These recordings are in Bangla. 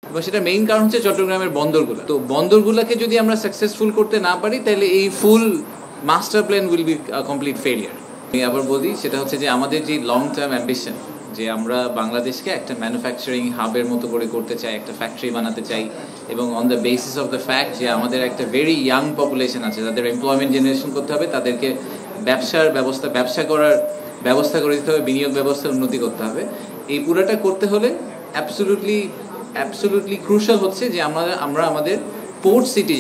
এবং সেটা মেইন কারণ হচ্ছে চট্টগ্রামের বন্দরগুলো। তো বন্দরগুলোকে যদি আমরা সাকসেসফুল করতে না পারি তাহলে এই ফুল master plan will be complete failure. আমি আবার বলি, সেটা হচ্ছে যে আমাদের যে লং টার্ম অ্যাম্বিশন, যে আমরা বাংলাদেশকে একটা ম্যানুফ্যাকচারিং হাবের মতো করে করতে চাই, একটা ফ্যাক্টরি বানাতে চাই, এবং on the basis of the fact যে আমাদের একটা ভেরি ইয়াং পপুলেশন আছে, তাদের এমপ্লয়মেন্ট জেনারেশন করতে হবে, তাদেরকে ব্যবসা করার ব্যবস্থা করে দিতে হবে, বিনিয়োগ ব্যবস্থার উন্নতি করতে হবে। এই পুরোটা করতে হলে অ্যাবসলিউটলি ক্রুশাল হচ্ছে যে আমরা আমাদের পোর্ট সিটি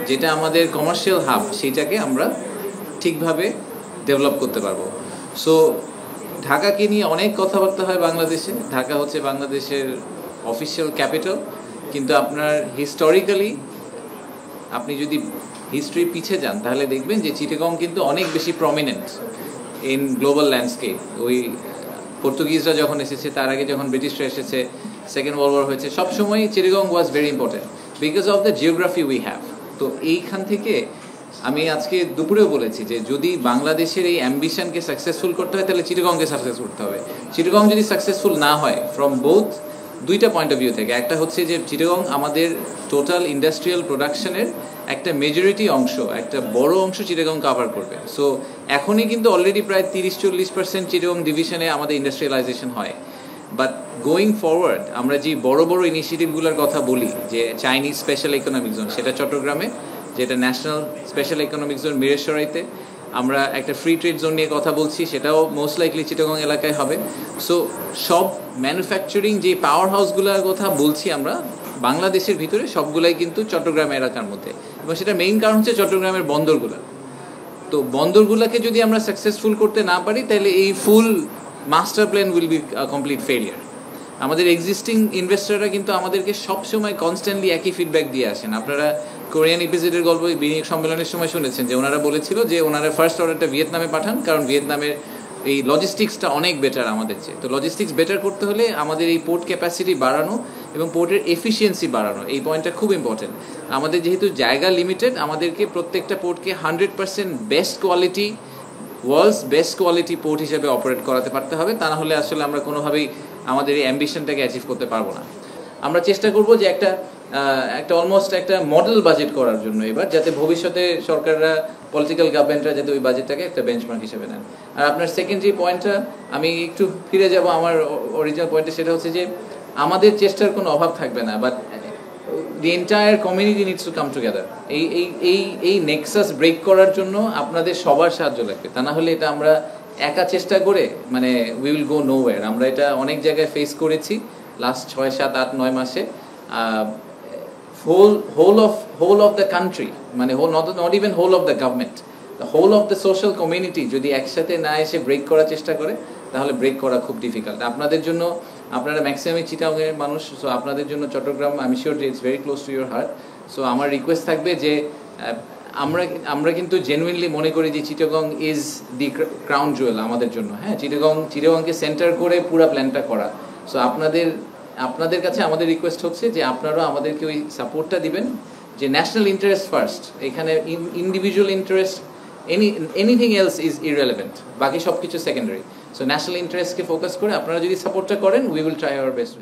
যেটা আমাদের কমার্শিয়াল হাব, সেইটাকে আমরা ঠিকভাবে ডেভেলপ করতে পারবো। সো ঢাকাকে নিয়ে অনেক কথাবার্তা হয় বাংলাদেশে। ঢাকা হচ্ছে বাংলাদেশের অফিসিয়াল ক্যাপিটাল, কিন্তু আপনার হিস্টোরিক্যালি আপনি যদি হিস্ট্রি পিছিয়ে যান তাহলে দেখবেন যে চিটাগং কিন্তু অনেক বেশি প্রমিনেন্ট ইন গ্লোবাল ল্যান্ডস্কেপ। ওই পর্তুগিজরা যখন এসেছে, তার আগে যখন ব্রিটিশরা এসেছে, সেকেন্ড ওয়ার্ল্ড ওয়ার হয়েছে, সবসময় Chittagong was very important because of the geography we have. তো এইখান থেকে আমি আজকে দুপুরেও বলেছি যে যদি বাংলাদেশের এই অ্যাম্বিশনকে সাকসেসফুল করতে হয় তাহলে চিটাগংকে সাকসেসফুল করতে হবে। চিটাগং যদি সাকসেসফুল না হয় ফ্রম বোথ দুইটা পয়েন্ট অফ ভিউ থেকে, একটা হচ্ছে যে চিটাগং আমাদের টোটাল ইন্ডাস্ট্রিয়াল প্রোডাকশনের একটা মেজরিটি অংশ, একটা বড় অংশ চিটাগং কাভার করবে। সো এখনই কিন্তু অলরেডি প্রায় 30-40% চিটাগং ডিভিশনে আমাদের ইন্ডাস্ট্রিয়ালাইজেশন হয়। বাট গোয়িং ফরওয়ার্ড আমরা যে বড় বড় ইনিশিয়েটিভগুলোর কথা বলি, যে চাইনিজ স্পেশাল ইকোনমিক জোন, সেটা চট্টগ্রামে, যেটা ন্যাশনাল স্পেশাল ইকোনমিক জোন মিরেশ্বরাইতে, আমরা একটা ফ্রি ট্রেড জোন নিয়ে কথা বলছি, সেটাও মোস্ট লাইকলি চিটাগং এলাকায় হবে। সো সব ম্যানুফ্যাকচারিং যে পাওয়ার হাউসগুলোর কথা বলছি আমরা বাংলাদেশের ভিতরে, সবগুলাই কিন্তু চট্টগ্রাম এলাকার মধ্যে, এবং সেটা মেইন কারণ হচ্ছে চট্টগ্রামের বন্দরগুলো। তো বন্দরগুলোকে যদি আমরা সাকসেসফুল করতে না পারি তাহলে এই ফুল master plan will be complete failure. আমাদের এক্সিস্টিং ইনভেস্টররা কিন্তু আমাদেরকে সবসময় কনস্ট্যান্টলি একই ফিডব্যাক দিয়ে আসেন। আপনারা কোরিয়ান ইপিজেডের গল্প বিনিয়োগ সম্মেলনের সময় শুনেছেন যে ওনারা বলেছিল যে ওনারা ফার্স্ট অর্ডারটা ভিয়েতনামে পাঠান, কারণ ভিয়েতনামের এই লজিস্টিক্সটা অনেক বেটার আমাদের চেয়ে। তো লজিস্টিক্স বেটার করতে হলে আমাদের এই পোর্ট ক্যাপাসিটি বাড়ানো এবং পোর্টের এফিসিয়েন্সি বাড়ানো, এই পয়েন্টটা খুব ইম্পর্টেন্ট। আমাদের যেহেতু জায়গা লিমিটেড, আমাদেরকে প্রত্যেকটা পোর্টকে 100% best quality, world's best quality port হিসেবে অপারেট করাতে পারতে হবে। তা না হলে আসলে আমরা কোনোভাবেই আমাদের এই অ্যাম্বিশনটাকে অ্যাচিভ করতে পারবো না। আমরা চেষ্টা করব যে একটা অলমোস্ট একটা মডেল বাজেট করার জন্য এবার, যাতে ভবিষ্যতে সরকাররা, পলিটিক্যাল গভর্নমেন্টরা যাতে ওই বাজেটটাকে একটা বেঞ্চমার্ক হিসেবে নেন। আর আপনার সেকেন্ডারি পয়েন্টটা আমি একটু ফিরে যাব আমার অরিজিনাল পয়েন্টে, সেটা হচ্ছে যে আমাদের চেষ্টার কোনো অভাব থাকবে না, but the entire community needs to come together. এই নেক্সাস ব্রেক করার জন্য আপনাদের সবার সাহায্য লাগবে। তা না হলে এটা আমরা একা চেষ্টা করে মানে উই উইল গো নোওয়্যার। আমরা এটা অনেক জায়গায় ফেস করেছি লাস্ট 6-7-8-9 মাসে। whole of the country, মানে not even whole of the government, the whole of the social community যদি একসাথে না এসে ব্রেক করার চেষ্টা করে তাহলে ব্রেক করা খুব ডিফিকাল্ট। আপনাদের জন্য, আপনারা ম্যাক্সিমাম চিটাগংয়ের মানুষ, সো আপনাদের জন্য চট্টগ্রাম, আমি sure it's very close to your heart. So আমার রিকোয়েস্ট থাকবে যে আমরা কিন্তু জেনুইনলি মনে করি যে Chittagong is the crown Jewel আমাদের জন্য। হ্যাঁ, চিটাগংকে সেন্টার করে পুরো প্ল্যানটা করা। সো আপনাদের কাছে আমাদের রিকোয়েস্ট হচ্ছে যে আপনারাও আমাদেরকে ওই সাপোর্টটা দিবেন, যে ন্যাশনাল ইন্টারেস্ট ফার্স্ট, এখানে individual interest, anything else is irrelevant, বাকি সব কিছু সেকেন্ডারি। সো ন্যাশনাল ইন্টারেস্টকে ফোকাস করে আপনারা যদি সাপোর্টটা করেন, we will try our best.